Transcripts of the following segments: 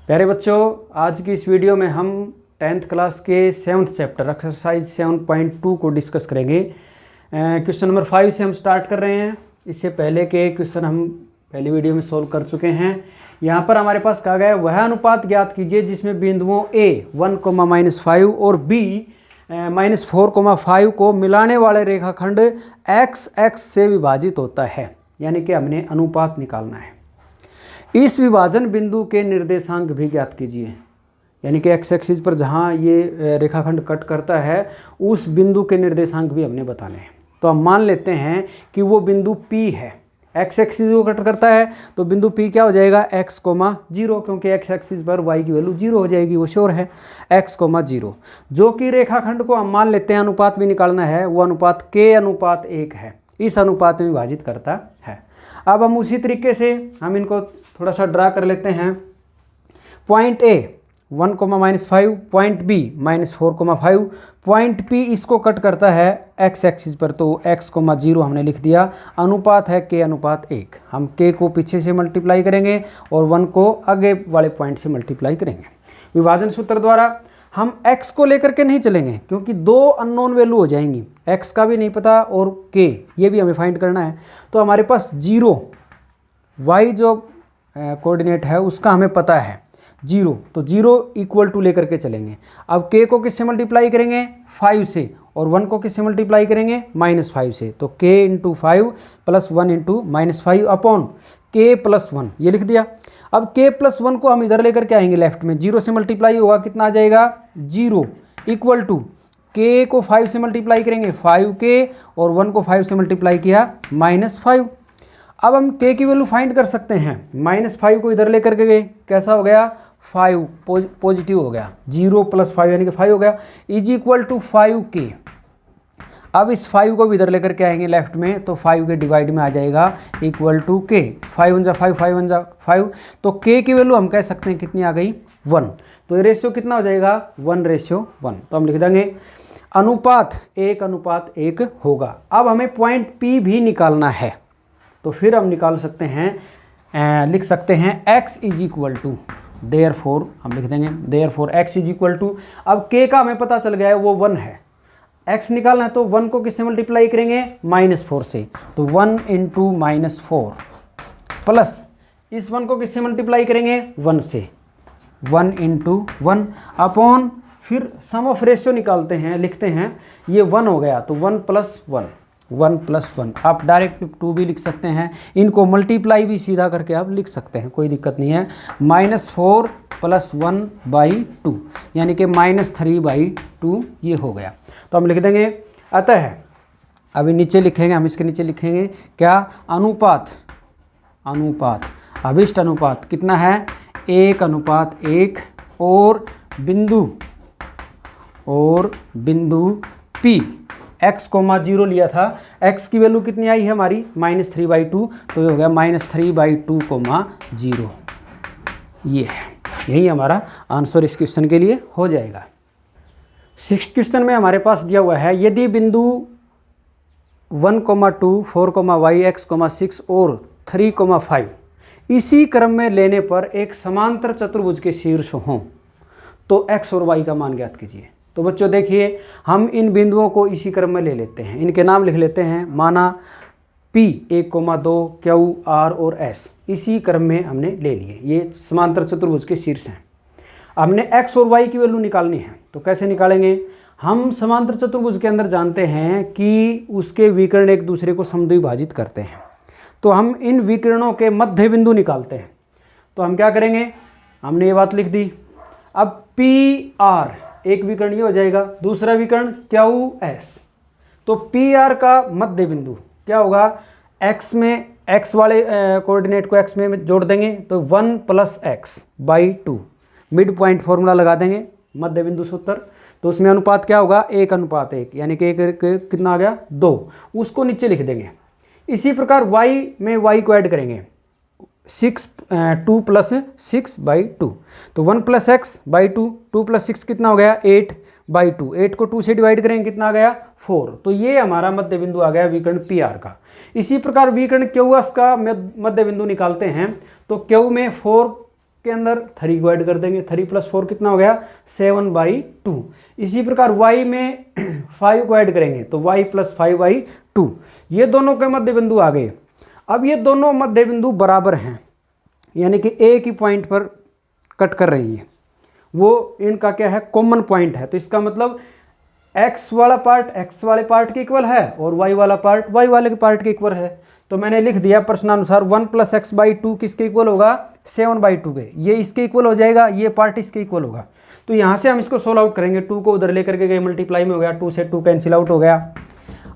प्यारे बच्चों, आज की इस वीडियो में हम 10th क्लास के 7th चैप्टर एक्सरसाइज 7.2 को डिस्कस करेंगे। क्वेश्चन नंबर 5 से हम स्टार्ट कर रहे हैं। इससे पहले के क्वेश्चन हम पहली वीडियो में सोल्व कर चुके हैं। यहाँ पर हमारे पास कहा गया है वह अनुपात ज्ञात कीजिए जिसमें बिंदुओं A 1,-5 और B -4,5 को मिलाने वाले रेखाखंड x से विभाजित होता है। यानी कि हमने अनुपात निकालना है। इस विभाजन बिंदु के निर्देशांक भी ज्ञात कीजिए। यानी कि x एक्सिस पर जहाँ ये रेखाखंड कट करता है उस बिंदु के निर्देशांक भी हमने बताने हैं। तो हम मान लेते हैं कि वो बिंदु P है। x एक्सिस को कट करता है तो बिंदु P क्या हो जाएगा x, 0, क्योंकि x एक्सिस पर y की वैल्यू 0 हो जाएगी, वो श्योर है x, 0, जो कि रेखाखंड को हम मान लेते हैं अनुपात भी निकालना है, वो अनुपात k/1 है। इस अनुपात में विभाजित करता है। अब हम उसी तरीके से हम इनको थोड़ा सा ड्रा कर लेते हैं। Point A 1,-5, point B -4,5, point P इसको कट करता है x एक्सिस पर, तो x, 0 हमने लिख दिया। अनुपात है k/1। हम k को पीछे से मल्टीप्लाई करेंगे और 1 को आगे वाले पॉइंट से मल्टीप्लाई करेंगे। विभाजन सूत्र द्वारा हम x को लेकर के नहीं चलेंगे क्योंकि दो अननोन वैल्यू हो जाएंगी, x का भी नहीं पता और k ये भी हमें फाइंड करना है। तो हमारे पास 0 y जो कोऑर्डिनेट है उसका हमें पता है 0, तो 0 इक्वल टू लेकर के चलेंगे। अब k को किससे मल्टीप्लाई करेंगे? 5 से, और 1 को किससे मल्टीप्लाई करेंगे? -5 से। तो k × 5 + 1 × -5 अपॉन k + 1 ये लिख दिया। अब k + 1 को हम इधर लेकर के आएंगे लेफ्ट में, 0 से मल्टीप्लाई होगा, कितना आ जाएगा? 0 इक्वल टू k को 5 से मल्टीप्लाई करेंगे 5k और 1 को 5 से मल्टीप्लाई किया -5। अब हम k की वैल्यू फाइंड कर सकते हैं। -5 को इधर लेकर के गए, कैसा हो गया? 5 पॉजिटिव हो गया, 0 + 5 यानी कि 5 हो गया, इज इक्वल टू 5k। अब इस 5 को भी इधर लेकर के आएंगे लेफ्ट में, तो 5 के डिवाइड में आ जाएगा इक्वल टू k। 5 × 5 5 × 5, तो k की वैल्यू हम कह सकते हैं कितनी आ गई? 1। तो ये रेशियो कितना हो जाएगा? 1:1। तो हम लिख देंगे अनुपात 1:1 होगा। अब हमें पॉइंट P भी निकालना है, तो फिर हम निकाल सकते हैं, लिख सकते हैं x is equal to, therefore हम लिख देंगे therefore x is equal to, अब k का हमें पता चल गया है वो 1 है, x निकालना है तो 1 को किससे मल्टीप्लाई करेंगे? -4 से, तो 1 × -4 प्लस इस 1 को किससे मल्टीप्लाई करेंगे? 1 से, 1 × 1 अपॉन फिर सम ऑफ रेशियो निकालते हैं, लिखते हैं ये 1 हो गया, तो 1 + 1 आप डायरेक्ट 2 भी लिख सकते हैं, इनको मल्टीप्लाई भी सीधा करके आप लिख सकते हैं, कोई दिक्कत नहीं है। -4 + 1/2 यानी कि -3/2 ये हो गया। तो हम लिख देंगे अतः, अभी नीचे लिखेंगे, हम इसके नीचे लिखेंगे क्या? अनुपात अभिष्ट अनुपात कितना है? 1:1 और बिंदु P x, 0 लिया था, x की वैल्यू कितनी आई है हमारी? -3/2, तो ये हो गया -3/2, 0। ये है, यही हमारा आंसर इस क्वेश्चन के लिए हो जाएगा। 6th क्वेश्चन में हमारे पास दिया हुआ है यदि बिंदु 1,2, 4,y, x, 6 और 3,5 इसी क्रम में लेने पर एक समांतर चतुर्भुज के शीर्ष हों तो x और y का मान ज्ञात कीजिए। तो बच्चों देखिए, हम इन बिंदुओं को इसी क्रम में ले लेते हैं, इनके नाम लिख लेते हैं। माना P 1,2, Q, R और S इसी क्रम में हमने ले लिए, ये समांतर चतुर्भुज के शीर्ष हैं। हमने x और y की वैल्यू निकालनी है, तो कैसे निकालेंगे? हम समांतर चतुर्भुज के अंदर जानते हैं कि उसके विकर्ण एक दूसरे को समद्विभाजित करते हैं, तो हम इन विकर्णों के मध्य बिंदु निकालते हैं। तो हम क्या करेंगे? हमने ये बात लिख दी। अब PR एक विकर्ण ये हो जाएगा, दूसरा विकर्ण QS, तो PR का मध्य बिंदु क्या होगा? x में x वाले कोऑर्डिनेट को x में जोड़ देंगे तो 1 + x/2, मिड पॉइंट फॉर्मूला लगा देंगे, मध्य बिंदु सूत्र, तो उसमें अनुपात क्या होगा? 1:1 यानी कि कितना आ गया? 2, उसको नीचे लिख देंगे। इसी प्रकार y में y को ऐड करेंगे, 2 + 6/2, तो 1 + x/2, 2 + 6 कितना हो गया? 8/2, 8 को 2 से डिवाइड करेंगे, कितना आ गया? 4। तो ये हमारा मध्य बिंदु आ गया विकर्ण PR का। इसी प्रकार विकर्ण QS का मध्य बिंदु निकालते हैं, तो Q में 4 के अंदर 3 को ऐड कर देंगे, 3 + 4 कितना हो गया 7/2। इसी प्रकार y में 5 को ऐड करेंगे तो y + 5/2। ये दोनों के मध्य बिंदु आ गए। अब ये दोनों मध्य बिंदु बराबर हैं, यानी कि एक ही पॉइंट पर कट कर रही है, वो इनका क्या है कॉमन पॉइंट है। तो इसका मतलब x वाला पार्ट x वाले पार्ट के इक्वल है और y वाला पार्ट y वाले के पार्ट के इक्वल है। तो मैंने लिख दिया प्रश्नानुसार 1 + x/2 किसके इक्वल होगा 7/2 के, ये इसके इक्वल हो जाएगा, ये पार्ट इसके इक्वल होगा। तो यहाँ से हम इसको सोल्व आउट करेंगे, 2 को उधर लेकर के गए मल्टीप्लाई में हो गया, 2 से 2 कैंसिल आउट हो गया।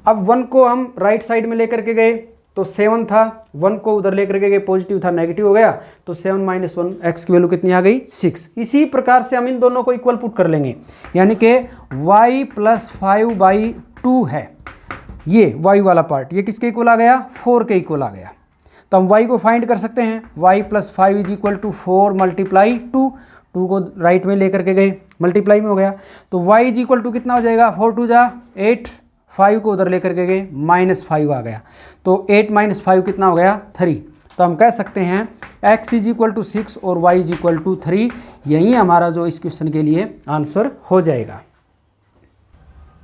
अब 1 को हम राइट साइड में लेकर के गए तो 7 था, 1 को उधर लेकर के गए पॉजिटिव था नेगेटिव हो गया, तो 7 - 1 x की वैल्यू कितनी आ गई 6। इसी प्रकार से हम इन दोनों को इक्वल पुट कर लेंगे, यानी कि y + 5/2 है ये y वाला पार्ट, ये किसके इक्वल आ गया 4 के इक्वल आ गया। तो हम y को फाइंड कर सकते हैं, y + 5 = 4 × 2, 2 को राइट में लेकर के गए मल्टीप्लाई में हो गया, तो y = कितना हो जाएगा 4 × 2 = 8, 5 को उधर लेकर के गए -5 आ गया, तो 8 - 5 कितना हो गया 3। तो हम कह सकते हैं x = 6 और y = 3, यही हमारा जो इस क्वेश्चन के लिए आंसर हो जाएगा।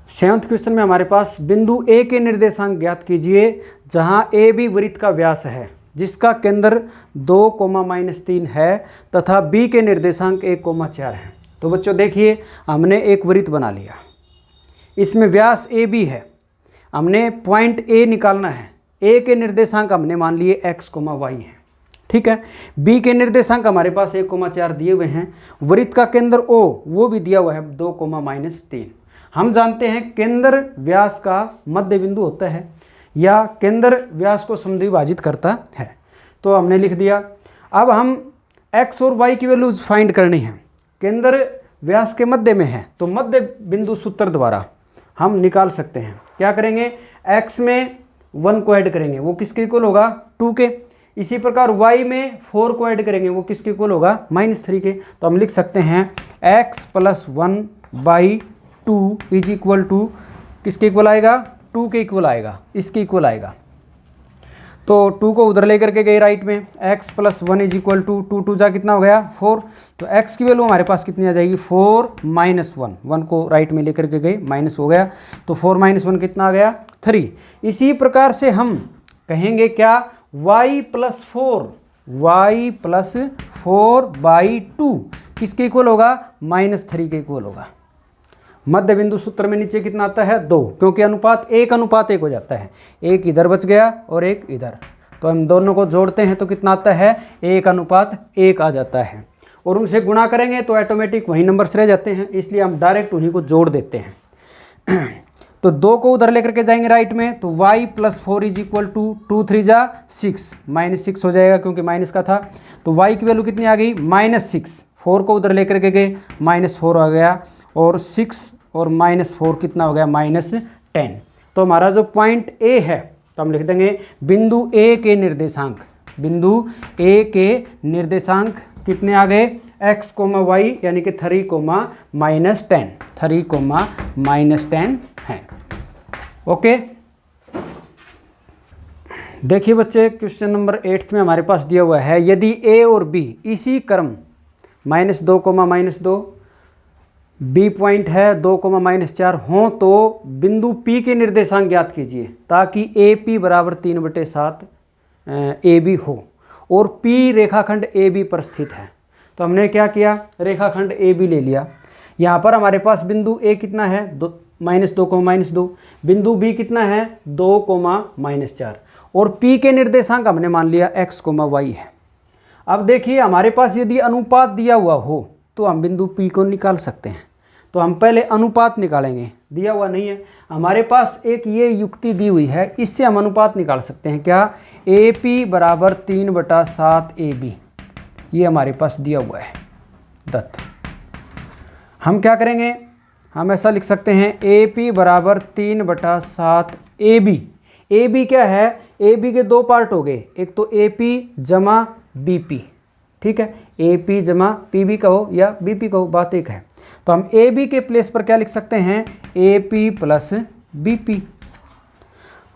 7th क्वेश्चन में हमारे पास बिंदु A के निर्देशांक ज्ञात कीजिए जहां AB वृत्त का व्यास है, जिसका केंद्र 2, -3 है तथा B के निर्देशांक 1, 4 है। तो बच्चों देखिए, हमने एक वृत्त बना लिया, इसमें व्यास AB है, हमने पॉइंट A निकालना है। A के निर्देशांक हमने मान लिए x, y है, ठीक है। B के निर्देशांक हमारे पास 1, 4 दिए हुए हैं, वृत्त का केंद्र O वो भी दिया हुआ है 2, -3। हम जानते हैं केंद्र व्यास का मध्य बिंदु होता है या केंद्र व्यास को समद्विभाजित करता है, तो हमने लिख दिया। अब हम x और y की वैल्यूज फाइंड करनी है, केंद्र व्यास के मध्य में है, तो मध्य बिंदु सूत्र द्वारा हम निकाल सकते हैं। क्या करेंगे, x में 1 को ऐड करेंगे, वो किसके इक्वल होगा 2 के। इसी प्रकार y में 4 को ऐड करेंगे, वो किसके इक्वल होगा -3 के। तो हम लिख सकते हैं x + 1/2 = किसके इक्वल आएगा 2 के इक्वल आएगा, इसके इक्वल आएगा। तो 2 को उधर लेकर के गए राइट में, x + 1 = 2, 2 × 2 कितना हो गया 4। तो x की वैल्यू हमारे पास कितनी आ जाएगी 4 - 1, 1 को राइट में लेकर के गए माइनस हो गया, तो 4 - 1 कितना आ गया 3। इसी प्रकार से हम कहेंगे क्या y + 4/2 किसके इक्वल होगा -3 के इक्वल होगा। मध्य बिंदु सूत्र में नीचे कितना आता है 2, क्योंकि अनुपात 1:1 हो जाता है, एक इधर बच गया और एक इधर, तो हम दोनों को जोड़ते हैं तो कितना आता है 1:1 आ जाता है, और उनसे गुणा करेंगे तो ऑटोमेटिक वही नंबर्स रह जाते हैं, इसलिए हम डायरेक्ट उन्हीं को जोड़ देते हैं। तो 2 को उधर लेकर के जाएंगे राइट में, तो y + 4 = 2, 3 × 6, -6 हो जाएगा क्योंकि माइनस का था। तो y की वैल्यू कितनी आ गई -6, 4 को उधर लेकर के गए -4 आ गया, और 6 और -4 कितना हो गया -10। तो हमारा जो पॉइंट A है, तो हम लिख देंगे बिंदु A के निर्देशांक, बिंदु A के निर्देशांक कितने आ गए x, y, यानी कि 3, -10, 3, -10 है। ओके, देखिए बच्चे क्वेश्चन नंबर 8 में हमारे पास दिया हुआ है, यदि A और B इसी क्रम -2, -2, B पॉइंट है 2, -4 हों तो बिंदु P के निर्देशांक ज्ञात कीजिए ताकि AP = 3/7 AB हो और P रेखाखंड AB पर स्थित है। तो हमने क्या किया, रेखाखंड AB ले लिया। यहाँ पर हमारे पास बिंदु A कितना है -2, -2, बिंदु B कितना है 2, -4, और P के निर्देशांक हमने मान लिया x, y है। अब देखिए हमारे पास यदि अनुपात दिया हुआ हो तो हम बिंदु P को निकाल सकते हैं। तो हम पहले अनुपात निकालेंगे, दिया हुआ नहीं है हमारे पास, एक ये युक्ति दी हुई है, इससे हम अनुपात निकाल सकते हैं। क्या, AP = 3/7 AB, ये हमारे पास दिया हुआ है दत्त। हम क्या करेंगे, हम ऐसा लिख सकते हैं AP = 3/7 AB। AB क्या है, AB के 2 पार्ट हो गए, एक तो AP जमा BP, ठीक है, AP जमा PB कहो या BP कहो, बात एक है। तो हम AB के प्लेस पर क्या लिख सकते हैं, AP + BP।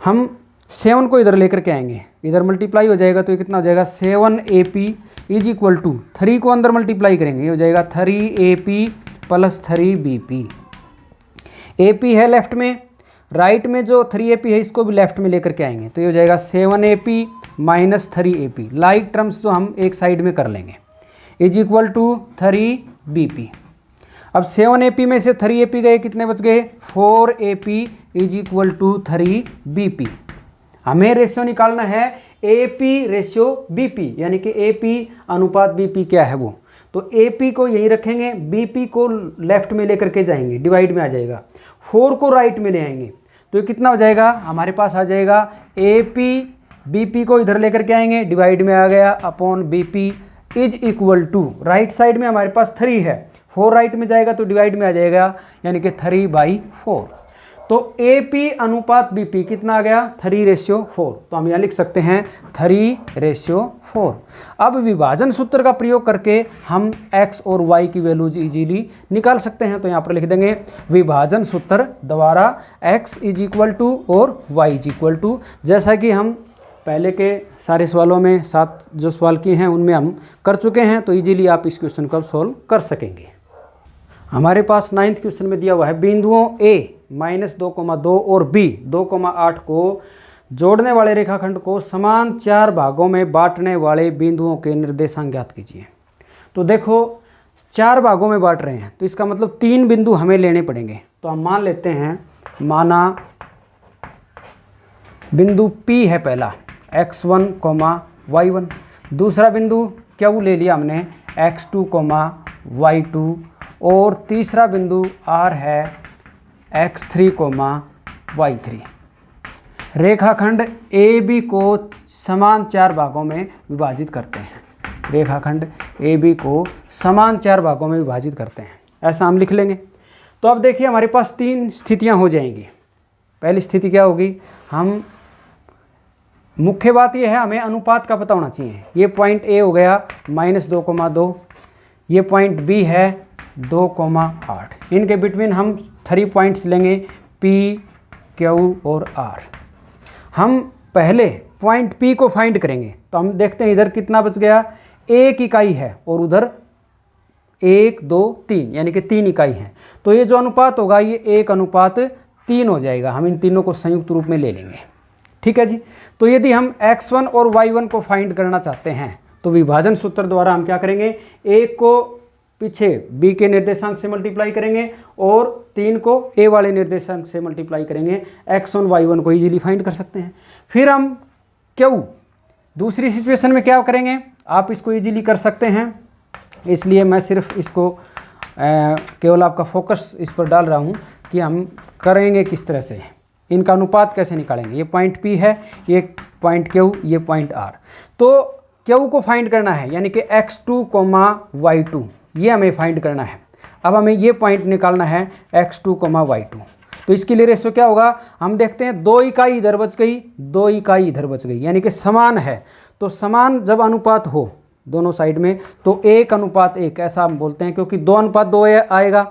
हम 7 को इधर लेकर के आएंगे, इधर मल्टीप्लाई हो जाएगा तो ये कितना हो जाएगा 7AP इज इक्वल टू 3 को अंदर मल्टीप्लाई करेंगे, ये हो जाएगा 3AP प्लस 3BP। AP है लेफ्ट में, राइट में जो 3AP है इसको भी लेफ्ट में लेकर के आएंगे तो ये हो जाएगा 7AP minus 3AP, like terms तो हम एक साइड में कर लेंगे, इज इक्वल टू 3BP। अब 7AP में से 3AP गए, कितने बच गए 4AP is equal to 3BP। हमें रेशियो निकालना है AP रेशियो BP, यानी कि AP अनुपात BP क्या है वो, तो AP को यहीं रखेंगे, BP को लेफ्ट में लेकर के जाएंगे, डिवाइड में आ जाएगा, 4 को राइट में ले आएंगे तो ये कितना हो जाएगा हमारे पास आ जाएगा AP, BP को इधर लेकर के आएंगे, डिवाइड में आ गया upon BP is equal to, right side में हमारे पास 3 है, 4 राइट में जाएगा तो डिवाइड में आ जाएगा, यानी कि 3/4। तो AP अनुपात BP कितना आ गया 3:4, तो हम यहाँ लिख सकते हैं 3:4। अब विभाजन सूत्र का प्रयोग करके हम x और y की वैल्यूज इजीली निकाल सकते हैं, तो यहाँ पर लिख देंगे विभाजन सूत्र द्वारा x इज इक्वल टू और y इज इक्वल टू, जैसा कि हम पहले के सारे सवालों में 7 जो सवाल किए हैं उनमें हम कर चुके हैं, तो इजीली आप इस क्वेश्चन को सॉल्व कर सकेंगे। हमारे पास 9th क्वेश्चन में दिया हुआ है बिंदुओं A -2,2 और B 2,8 को जोड़ने वाले रेखाखंड को समान 4 भागों में बांटने वाले बिंदुओं के निर्देशांक ज्ञात कीजिए। तो देखो 4 भागों में बांट रहे हैं तो इसका मतलब 3 बिंदु हमें लेने पड़ेंगे, तो हम मान लेते हैं, माना बिंदु P है पहला x1, y1, दूसरा बिंदु Q ले लिया हमने x2, y2, और तीसरा बिंदु R है x3, y3। रेखाखंड AB को समान 4 भागों में विभाजित करते हैं, रेखाखंड AB को समान 4 भागों में विभाजित करते हैं, ऐसा हम लिख लेंगे। तो अब देखिए हमारे पास 3 स्थितियां हो जाएंगी। पहली स्थिति क्या होगी, हम मुख्य बात यह है हमें अनुपात का पता होना चाहिए। ये पॉइंट A हो गया -2,2, ये पॉइंट B है 2,8, इनके बिटवीन हम 3 पॉइंट्स लेंगे P, Q और R। हम पहले पॉइंट P को फाइंड करेंगे, तो हम देखते हैं इधर कितना बच गया, 1 इकाई है और उधर 1, 2, 3 यानी कि 3 इकाई है, तो ये जो अनुपात होगा ये 1:3 हो जाएगा। हम इन तीनों को संयुक्त रूप में ले लेंगे, ठीक है जी। तो यदि हम x1 और y1 को फाइंड करना चाहते हैं तो विभाजन सूत्र द्वारा हम क्या करेंगे, 1 को पीछे b के निर्देशांक से मल्टीप्लाई करेंगे और 3 को a वाले निर्देशांक से मल्टीप्लाई करेंगे, x1 y1 को इजीली फाइंड कर सकते हैं। फिर हम Q दूसरी सिचुएशन में क्या करेंगे, आप इसको इजीली कर सकते हैं, इसलिए मैं सिर्फ इसको केवल आपका फोकस इस पर डाल रहा हूँ कि हम करेंगे किस तरह से, इनका अनुपात कैसे निकालेंगे। ये पॉइंट P है, ये पॉइंट Q, ये पॉइंट R। तो Q को फाइंड करना है, यानी कि x2, y2 ये हमें फाइंड करना है। अब हमें ये पॉइंट निकालना है x2, y2। तो इसके लिए रेशो क्या होगा, हम देखते हैं 2 इकाई इधर बच गई, 2 इकाई इधर बच गई, यानी कि समान है। तो समान जब अनुपात हो दोनों साइड में तो 1:1 ऐसा हम बोलते हैं, क्योंकि 2:2 आएगा।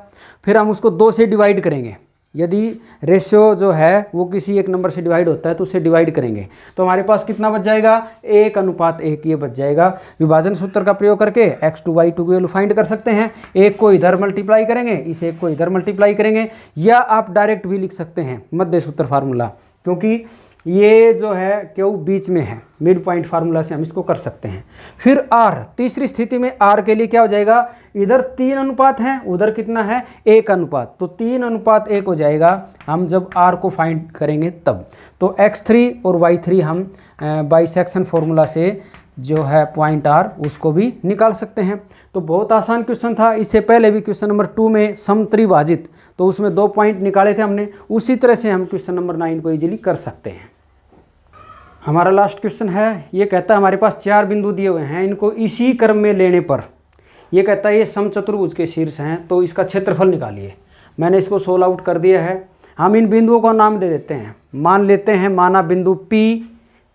फिर हम उसको 2 से डिवाइड करेंगे, यदि रेशियो जो है वो किसी एक नंबर से डिवाइड होता है तो उसे डिवाइड करेंगे, तो हमारे पास कितना बच जाएगा, 1:1 ये बच जाएगा। विभाजन सूत्र का प्रयोग करके x2 y2 की वैल्यू फाइंड कर सकते हैं। एक को इधर मल्टीप्लाई करेंगे, इस एक को इधर मल्टीप्लाई करेंगे, या आप डायरेक्ट भी लिख सकते हैं मध्य सूत्र फार्मूला, क्योंकि ये जो है Q बीच में है, मिड पॉइंट फार्मूला से हम इसको कर सकते हैं। फिर R तीसरी स्थिति में R के लिए क्या हो जाएगा, इधर 3 अनुपात हैं, उधर कितना है 1 अनुपात, तो 3:1 हो जाएगा हम जब R को फाइंड करेंगे तब। तो x3 और y3 हम बाइसेक्शन फार्मूला से जो है पॉइंट R उसको भी निकाल सकते हैं। तो बहुत आसान क्वेश्चन था। इससे पहले भी क्वेश्चन नंबर 2 में समत्रिभाजित, तो उसमें 2 पॉइंट निकाले थे हमने, उसी तरह से हम क्वेश्चन नंबर 9 को इजीली कर सकते हैं। हमारा लास्ट क्वेश्चन है, ये कहता है हमारे पास 4 बिंदु दिए हुए हैं, इनको इसी क्रम में लेने पर ये कहता है ये समचतुर्भुज के शीर्ष हैं, तो इसका क्षेत्रफल निकालिए। मैंने इसको सोल्व आउट कर दिया है। हम इन बिंदुओं को नाम दे देते हैं, मान लेते हैं, माना बिंदु P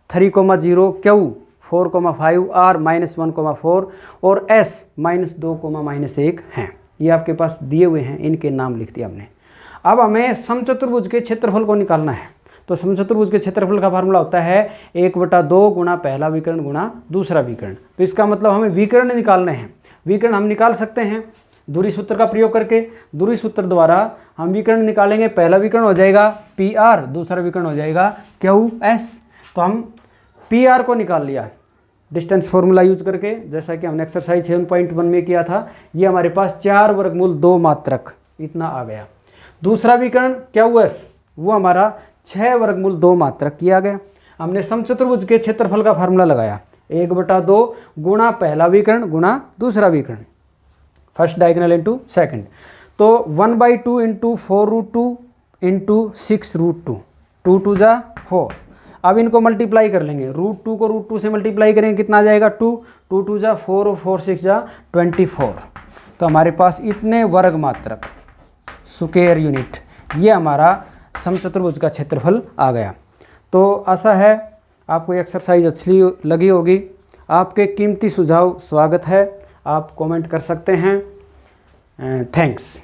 3,0, Q 4,5, R -1,4 और S -2,-1 हैं। ये आपके पास दिए हुए हैं, इनके नाम लिख दिए हमने। अब हमें समचतुर्भुज के क्षेत्रफल को निकालना है, तो समचतुर्भुज के क्षेत्रफल का फार्मूला होता है 1/2 गुणा पहला विकर्ण गुणा दूसरा विकर्ण। तो इसका मतलब हमें विकर्ण निकालने हैं। विकर्ण हम निकाल सकते हैं दूरी सूत्र का प्रयोग करके। दूरी सूत्र द्वारा हम विकर्ण निकालेंगे। पहला विकर्ण हो जाएगा PR, दूसरा विकर्ण हो जाएगा QS। तो हम PR को निकाल लिया डिस्टेंस फॉर्मूला यूज करके, जैसा कि हमने एक्सरसाइज 7.1 में किया था। ये हमारे पास 4 वर्गमूल 2 मात्रक इतना आ गया। दूसरा विकर्ण QS वो हमारा 6 वर्गमूल 2 मात्रक किया गया। हमने समचतुर्भुज के क्षेत्रफल का फार्मूला लगाया 1/2 गुणा पहला विकर्ण गुणा दूसरा विकर्ण, फर्स्ट डायगोनल इंटू सेकंड। तो 1/2 इंटू 4√2 इंटू 6√2, 2 2 जा 4। अब इनको मल्टीप्लाई कर लेंगे। √2 को √2 से मल्टीप्लाई करेंगे, कितना आ जाएगा 2, 2 2 जा 4 और 4 6 जा 24। तो हमारे पास इतने वर्ग मात्रक स्क्वायर यूनिट, ये हमारा समचतुर्भुज का क्षेत्रफल आ गया। तो आशा है आपको एक्सरसाइज अच्छी लगी होगी। आपके कीमती सुझाव स्वागत है, आप कमेंट कर सकते हैं। थैंक्स।